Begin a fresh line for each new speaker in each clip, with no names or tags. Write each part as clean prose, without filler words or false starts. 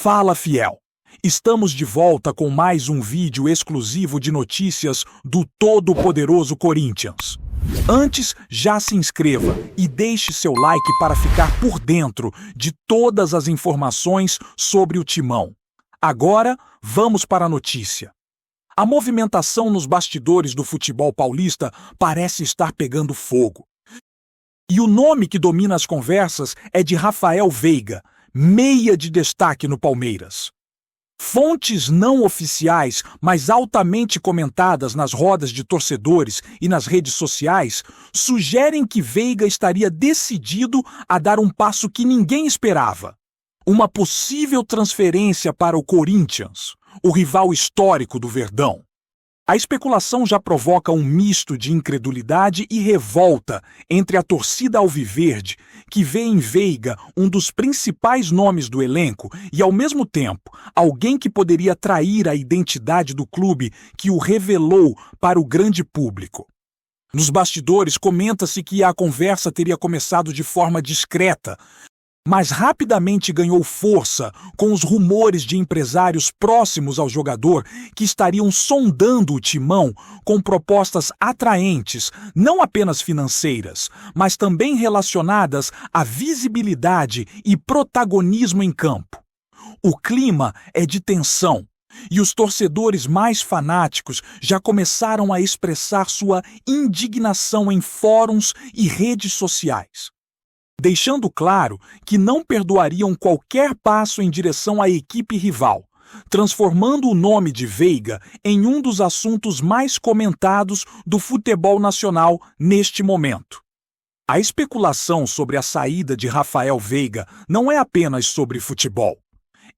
Fala, fiel! Estamos de volta com mais um vídeo exclusivo de notícias do todo-poderoso Corinthians. Antes, já se inscreva e deixe seu like para ficar por dentro de todas as informações sobre o Timão. Agora, vamos para a notícia. A movimentação nos bastidores do futebol paulista parece estar pegando fogo. E o nome que domina as conversas é de Rafael Veiga, meia de destaque no Palmeiras. Fontes não oficiais, mas altamente comentadas nas rodas de torcedores e nas redes sociais, sugerem que Veiga estaria decidido a dar um passo que ninguém esperava. Uma possível transferência para o Corinthians, o rival histórico do Verdão. A especulação já provoca um misto de incredulidade e revolta entre a torcida alviverde, que vê em Veiga um dos principais nomes do elenco e, ao mesmo tempo, alguém que poderia trair a identidade do clube que o revelou para o grande público. Nos bastidores, comenta-se que a conversa teria começado de forma discreta, mas rapidamente ganhou força com os rumores de empresários próximos ao jogador que estariam sondando o Timão com propostas atraentes, não apenas financeiras, mas também relacionadas à visibilidade e protagonismo em campo. O clima é de tensão e os torcedores mais fanáticos já começaram a expressar sua indignação em fóruns e redes sociais, deixando claro que não perdoariam qualquer passo em direção à equipe rival, transformando o nome de Veiga em um dos assuntos mais comentados do futebol nacional neste momento. A especulação sobre a saída de Rafael Veiga não é apenas sobre futebol.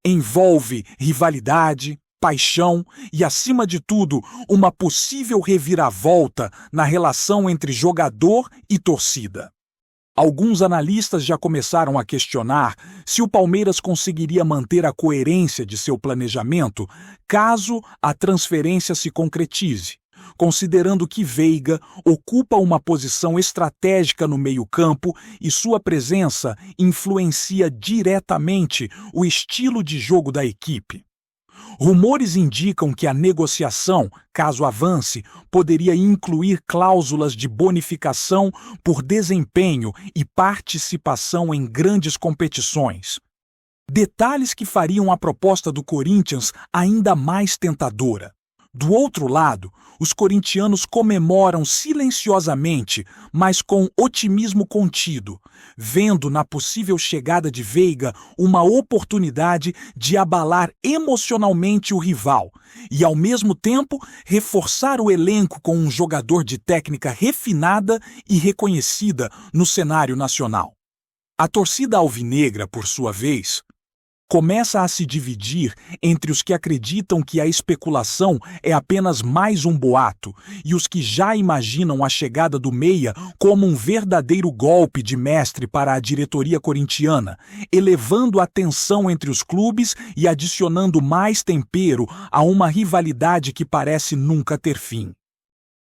Envolve rivalidade, paixão e, acima de tudo, uma possível reviravolta na relação entre jogador e torcida. Alguns analistas já começaram a questionar se o Palmeiras conseguiria manter a coerência de seu planejamento caso a transferência se concretize, considerando que Veiga ocupa uma posição estratégica no meio-campo e sua presença influencia diretamente o estilo de jogo da equipe. Rumores indicam que a negociação, caso avance, poderia incluir cláusulas de bonificação por desempenho e participação em grandes competições. Detalhes que fariam a proposta do Corinthians ainda mais tentadora. Do outro lado, os corintianos comemoram silenciosamente, mas com otimismo contido, vendo na possível chegada de Veiga uma oportunidade de abalar emocionalmente o rival e, ao mesmo tempo, reforçar o elenco com um jogador de técnica refinada e reconhecida no cenário nacional. A torcida alvinegra, por sua vez, começa a se dividir entre os que acreditam que a especulação é apenas mais um boato e os que já imaginam a chegada do meia como um verdadeiro golpe de mestre para a diretoria corintiana, elevando a tensão entre os clubes e adicionando mais tempero a uma rivalidade que parece nunca ter fim.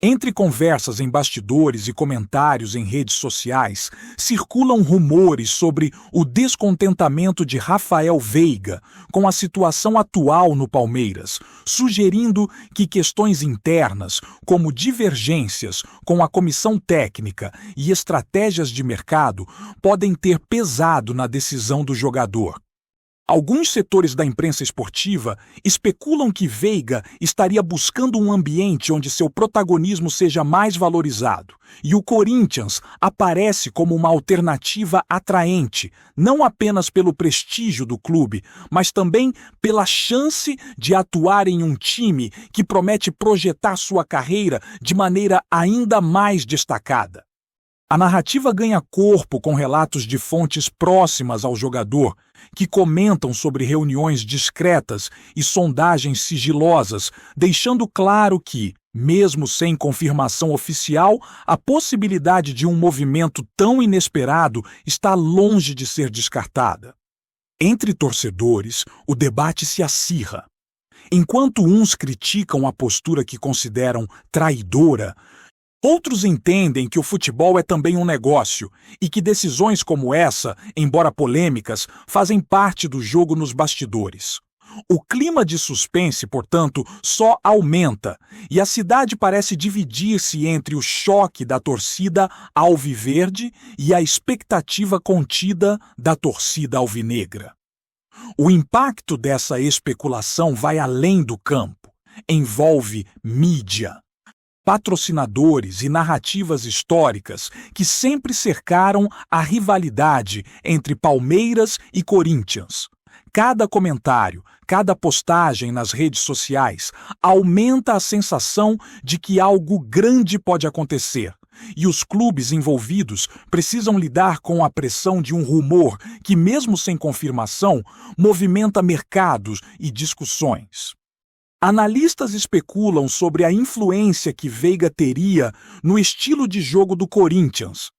Entre conversas em bastidores e comentários em redes sociais, circulam rumores sobre o descontentamento de Rafael Veiga com a situação atual no Palmeiras, sugerindo que questões internas, como divergências com a comissão técnica e estratégias de mercado, podem ter pesado na decisão do jogador. Alguns setores da imprensa esportiva especulam que Veiga estaria buscando um ambiente onde seu protagonismo seja mais valorizado, e o Corinthians aparece como uma alternativa atraente, não apenas pelo prestígio do clube, mas também pela chance de atuar em um time que promete projetar sua carreira de maneira ainda mais destacada. A narrativa ganha corpo com relatos de fontes próximas ao jogador, que comentam sobre reuniões discretas e sondagens sigilosas, deixando claro que, mesmo sem confirmação oficial, a possibilidade de um movimento tão inesperado está longe de ser descartada. Entre torcedores, o debate se acirra. Enquanto uns criticam a postura que consideram traidora, Outros entendem que o futebol é também um negócio e que decisões como essa, embora polêmicas, fazem parte do jogo nos bastidores. O clima de suspense, portanto, só aumenta e a cidade parece dividir-se entre o choque da torcida alviverde e a expectativa contida da torcida alvinegra. O impacto dessa especulação vai além do campo, envolve mídia, patrocinadores e narrativas históricas que sempre cercaram a rivalidade entre Palmeiras e Corinthians. Cada comentário, cada postagem nas redes sociais aumenta a sensação de que algo grande pode acontecer. E os clubes envolvidos precisam lidar com a pressão de um rumor que, mesmo sem confirmação, movimenta mercados e discussões. Analistas especulam sobre a influência que Veiga teria no estilo de jogo do Corinthians,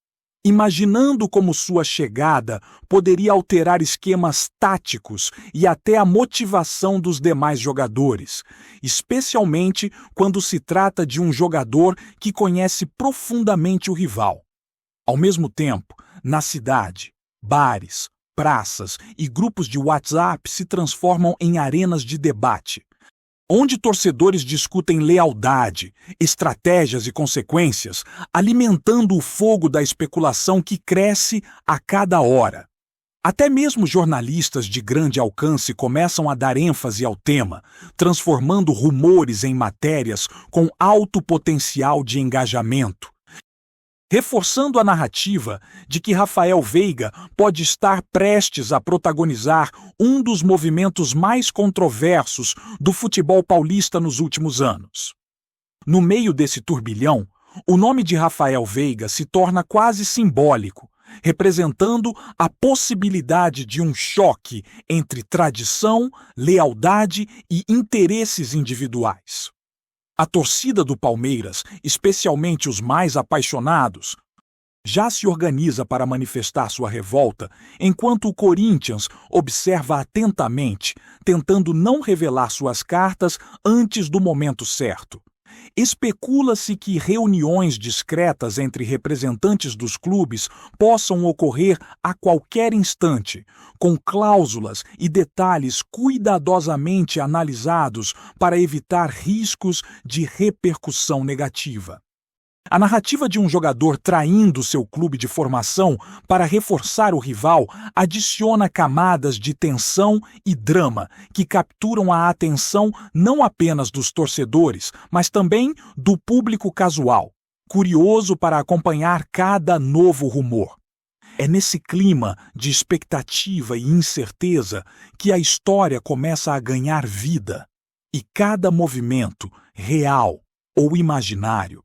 imaginando como sua chegada poderia alterar esquemas táticos e até a motivação dos demais jogadores, especialmente quando se trata de um jogador que conhece profundamente o rival. Ao mesmo tempo, na cidade, bares, praças e grupos de WhatsApp se transformam em arenas de debate, onde torcedores discutem lealdade, estratégias e consequências, alimentando o fogo da especulação que cresce a cada hora. Até mesmo jornalistas de grande alcance começam a dar ênfase ao tema, transformando rumores em matérias com alto potencial de engajamento, reforçando a narrativa de que Rafael Veiga pode estar prestes a protagonizar um dos movimentos mais controversos do futebol paulista nos últimos anos. No meio desse turbilhão, o nome de Rafael Veiga se torna quase simbólico, representando a possibilidade de um choque entre tradição, lealdade e interesses individuais. A torcida do Palmeiras, especialmente os mais apaixonados, já se organiza para manifestar sua revolta, enquanto o Corinthians observa atentamente, tentando não revelar suas cartas antes do momento certo. Especula-se que reuniões discretas entre representantes dos clubes possam ocorrer a qualquer instante, com cláusulas e detalhes cuidadosamente analisados para evitar riscos de repercussão negativa. A narrativa de um jogador traindo seu clube de formação para reforçar o rival adiciona camadas de tensão e drama que capturam a atenção não apenas dos torcedores, mas também do público casual, curioso para acompanhar cada novo rumor. É nesse clima de expectativa e incerteza que a história começa a ganhar vida, e cada movimento, real ou imaginário,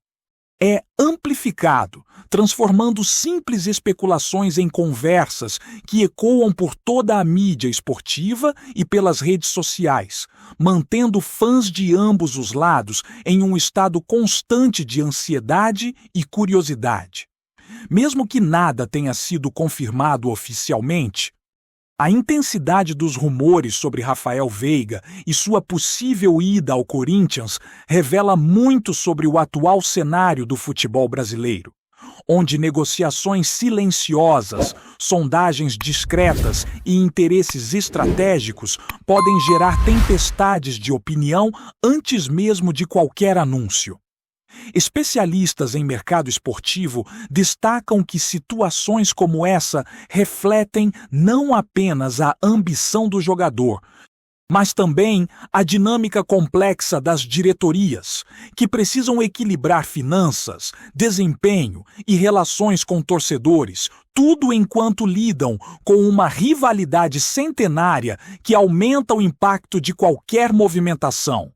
é amplificado, transformando simples especulações em conversas que ecoam por toda a mídia esportiva e pelas redes sociais, mantendo fãs de ambos os lados em um estado constante de ansiedade e curiosidade. Mesmo que nada tenha sido confirmado oficialmente, a intensidade dos rumores sobre Rafael Veiga e sua possível ida ao Corinthians revela muito sobre o atual cenário do futebol brasileiro, onde negociações silenciosas, sondagens discretas e interesses estratégicos podem gerar tempestades de opinião antes mesmo de qualquer anúncio. Especialistas em mercado esportivo destacam que situações como essa refletem não apenas a ambição do jogador, mas também a dinâmica complexa das diretorias, que precisam equilibrar finanças, desempenho e relações com torcedores, tudo enquanto lidam com uma rivalidade centenária que aumenta o impacto de qualquer movimentação.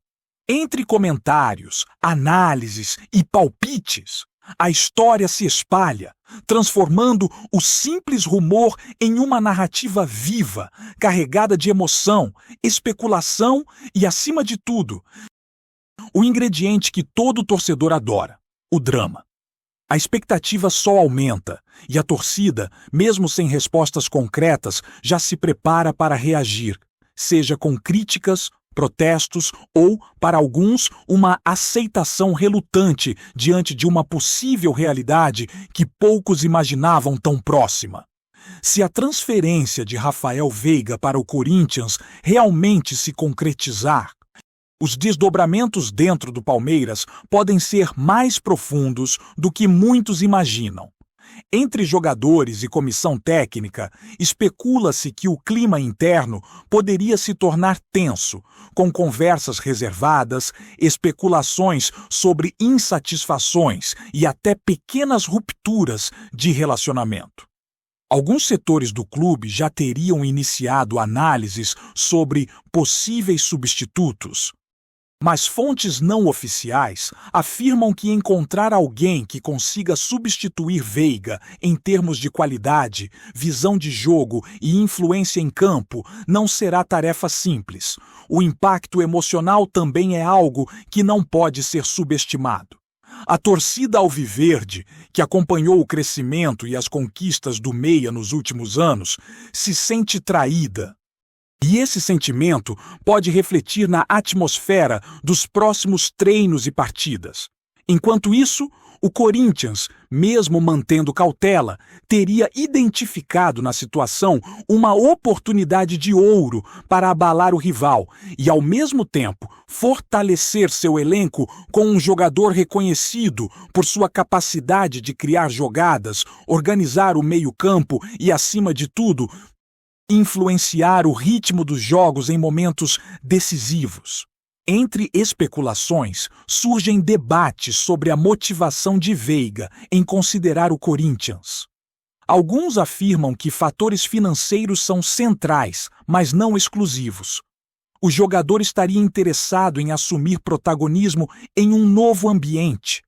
Entre comentários, análises e palpites, a história se espalha, transformando o simples rumor em uma narrativa viva, carregada de emoção, especulação e, acima de tudo, o ingrediente que todo torcedor adora: o drama. A expectativa só aumenta e a torcida, mesmo sem respostas concretas, já se prepara para reagir, seja com críticas, protestos ou, para alguns, uma aceitação relutante diante de uma possível realidade que poucos imaginavam tão próxima. Se a transferência de Rafael Veiga para o Corinthians realmente se concretizar, os desdobramentos dentro do Palmeiras podem ser mais profundos do que muitos imaginam. Entre jogadores e comissão técnica, especula-se que o clima interno poderia se tornar tenso, com conversas reservadas, especulações sobre insatisfações e até pequenas rupturas de relacionamento. Alguns setores do clube já teriam iniciado análises sobre possíveis substitutos, mas fontes não oficiais afirmam que encontrar alguém que consiga substituir Veiga em termos de qualidade, visão de jogo e influência em campo não será tarefa simples. O impacto emocional também é algo que não pode ser subestimado. A torcida alviverde, que acompanhou o crescimento e as conquistas do Meia nos últimos anos, se sente traída. E esse sentimento pode refletir na atmosfera dos próximos treinos e partidas. Enquanto isso, o Corinthians, mesmo mantendo cautela, teria identificado na situação uma oportunidade de ouro para abalar o rival e, ao mesmo tempo, fortalecer seu elenco com um jogador reconhecido por sua capacidade de criar jogadas, organizar o meio-campo e, acima de tudo, influenciar o ritmo dos jogos em momentos decisivos. Entre especulações, surgem debates sobre a motivação de Veiga em considerar o Corinthians. Alguns afirmam que fatores financeiros são centrais, mas não exclusivos. O jogador estaria interessado em assumir protagonismo em um novo ambiente,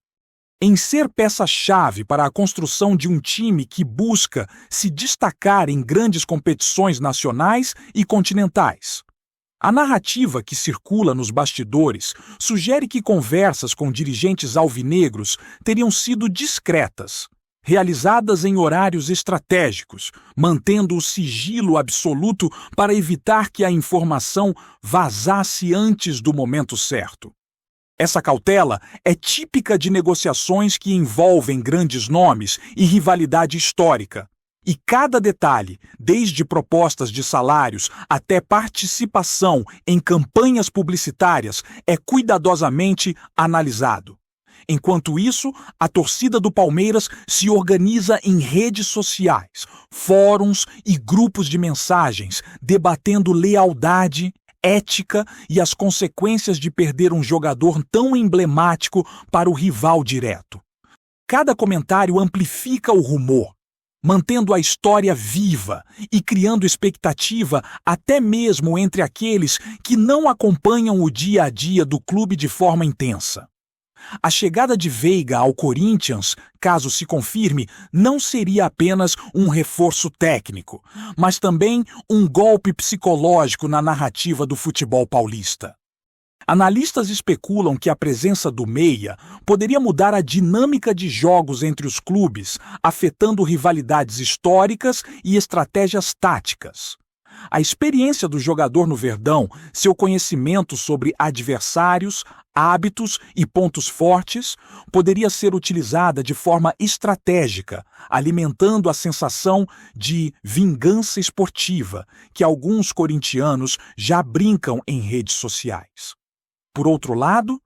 em ser peça-chave para a construção de um time que busca se destacar em grandes competições nacionais e continentais. A narrativa que circula nos bastidores sugere que conversas com dirigentes alvinegros teriam sido discretas, realizadas em horários estratégicos, mantendo o sigilo absoluto para evitar que a informação vazasse antes do momento certo. Essa cautela é típica de negociações que envolvem grandes nomes e rivalidade histórica. E cada detalhe, desde propostas de salários até participação em campanhas publicitárias, é cuidadosamente analisado. Enquanto isso, a torcida do Palmeiras se organiza em redes sociais, fóruns e grupos de mensagens, debatendo lealdade, ética e as consequências de perder um jogador tão emblemático para o rival direto. Cada comentário amplifica o rumor, mantendo a história viva e criando expectativa até mesmo entre aqueles que não acompanham o dia a dia do clube de forma intensa. A chegada de Veiga ao Corinthians, caso se confirme, não seria apenas um reforço técnico, mas também um golpe psicológico na narrativa do futebol paulista. Analistas especulam que a presença do Meia poderia mudar a dinâmica de jogos entre os clubes, afetando rivalidades históricas e estratégias táticas. A experiência do jogador no Verdão, seu conhecimento sobre adversários, hábitos e pontos fortes, poderia ser utilizada de forma estratégica, alimentando a sensação de vingança esportiva que alguns corintianos já brincam em redes sociais. Por outro lado,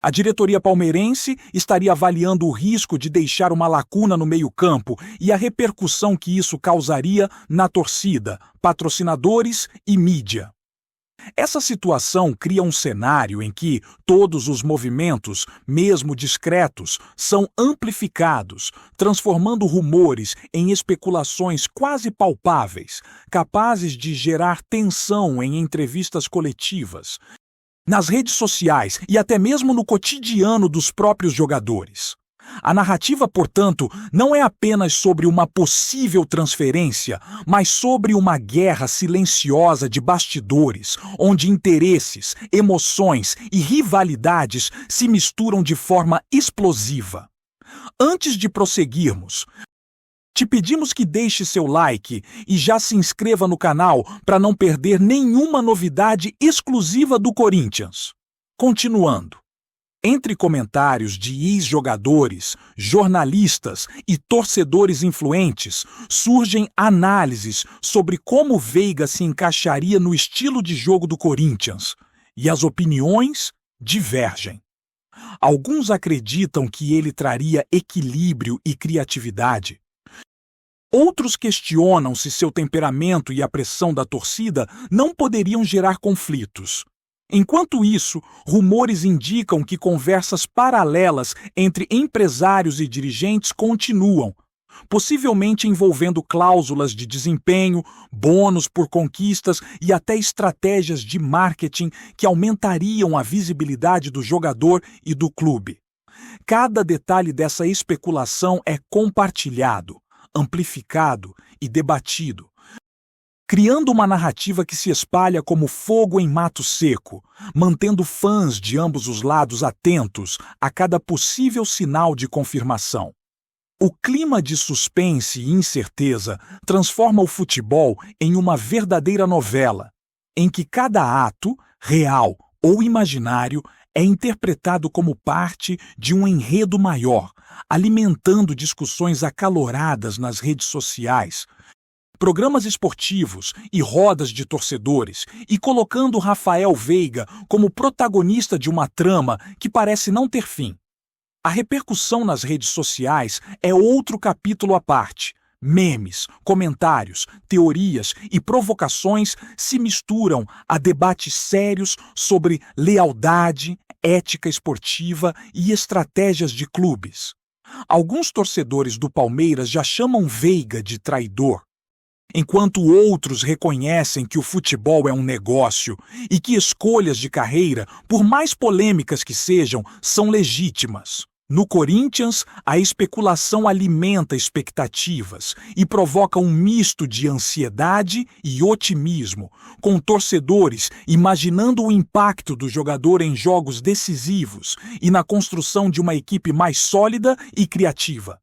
a diretoria palmeirense estaria avaliando o risco de deixar uma lacuna no meio-campo e a repercussão que isso causaria na torcida, patrocinadores e mídia. Essa situação cria um cenário em que todos os movimentos, mesmo discretos, são amplificados, transformando rumores em especulações quase palpáveis, capazes de gerar tensão em entrevistas coletivas, nas redes sociais e até mesmo no cotidiano dos próprios jogadores. A narrativa, portanto, não é apenas sobre uma possível transferência, mas sobre uma guerra silenciosa de bastidores, onde interesses, emoções e rivalidades se misturam de forma explosiva. Antes de prosseguirmos, Te pedimos que deixe seu like e já se inscreva no canal para não perder nenhuma novidade exclusiva do Corinthians. Continuando. Entre comentários de ex-jogadores, jornalistas e torcedores influentes, surgem análises sobre como Veiga se encaixaria no estilo de jogo do Corinthians, e as opiniões divergem. Alguns acreditam que ele traria equilíbrio e criatividade. Outros questionam se seu temperamento e a pressão da torcida não poderiam gerar conflitos. Enquanto isso, rumores indicam que conversas paralelas entre empresários e dirigentes continuam, possivelmente envolvendo cláusulas de desempenho, bônus por conquistas e até estratégias de marketing que aumentariam a visibilidade do jogador e do clube. Cada detalhe dessa especulação é compartilhado, amplificado e debatido, criando uma narrativa que se espalha como fogo em mato seco, mantendo fãs de ambos os lados atentos a cada possível sinal de confirmação. O clima de suspense e incerteza transforma o futebol em uma verdadeira novela, em que cada ato, real ou imaginário, é interpretado como parte de um enredo maior, alimentando discussões acaloradas nas redes sociais, programas esportivos e rodas de torcedores, e colocando Rafael Veiga como protagonista de uma trama que parece não ter fim. A repercussão nas redes sociais é outro capítulo à parte. Memes, comentários, teorias e provocações se misturam a debates sérios sobre lealdade, ética esportiva e estratégias de clubes. Alguns torcedores do Palmeiras já chamam Veiga de traidor, enquanto outros reconhecem que o futebol é um negócio e que escolhas de carreira, por mais polêmicas que sejam, são legítimas. No Corinthians, a especulação alimenta expectativas e provoca um misto de ansiedade e otimismo, com torcedores imaginando o impacto do jogador em jogos decisivos e na construção de uma equipe mais sólida e criativa.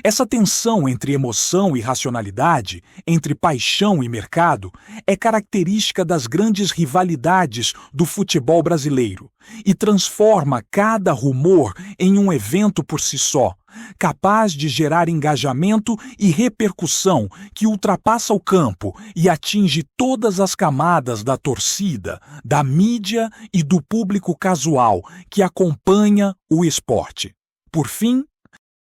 Essa tensão entre emoção e racionalidade, entre paixão e mercado, é característica das grandes rivalidades do futebol brasileiro e transforma cada rumor em um evento por si só, capaz de gerar engajamento e repercussão que ultrapassa o campo e atinge todas as camadas da torcida, da mídia e do público casual que acompanha o esporte. Por fim,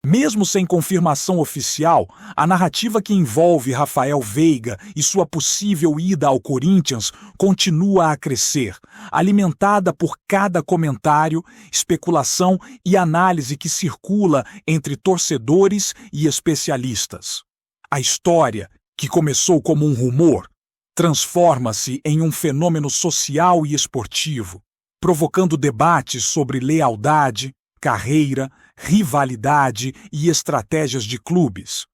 mesmo sem confirmação oficial, a narrativa que envolve Rafael Veiga e sua possível ida ao Corinthians continua a crescer, alimentada por cada comentário, especulação e análise que circula entre torcedores e especialistas. A história, que começou como um rumor, transforma-se em um fenômeno social e esportivo, provocando debates sobre lealdade, carreira, rivalidade e estratégias de clubes.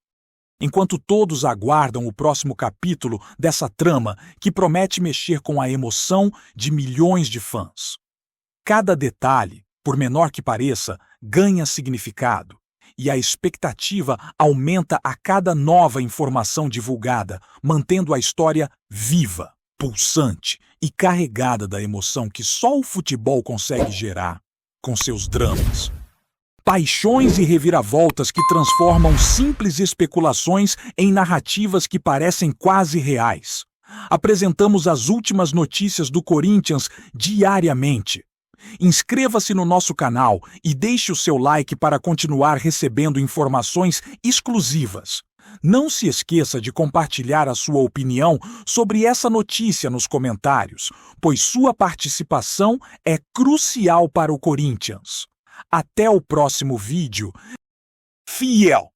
Enquanto todos aguardam o próximo capítulo dessa trama que promete mexer com a emoção de milhões de fãs. Cada detalhe, por menor que pareça, ganha significado, e a expectativa aumenta a cada nova informação divulgada, mantendo a história viva, pulsante e carregada da emoção que só o futebol consegue gerar, com seus dramas, paixões e reviravoltas que transformam simples especulações em narrativas que parecem quase reais. Apresentamos as últimas notícias do Corinthians diariamente. Inscreva-se no nosso canal e deixe o seu like para continuar recebendo informações exclusivas. Não se esqueça de compartilhar a sua opinião sobre essa notícia nos comentários, pois sua participação é crucial para o Corinthians. Até o próximo vídeo. Fiel!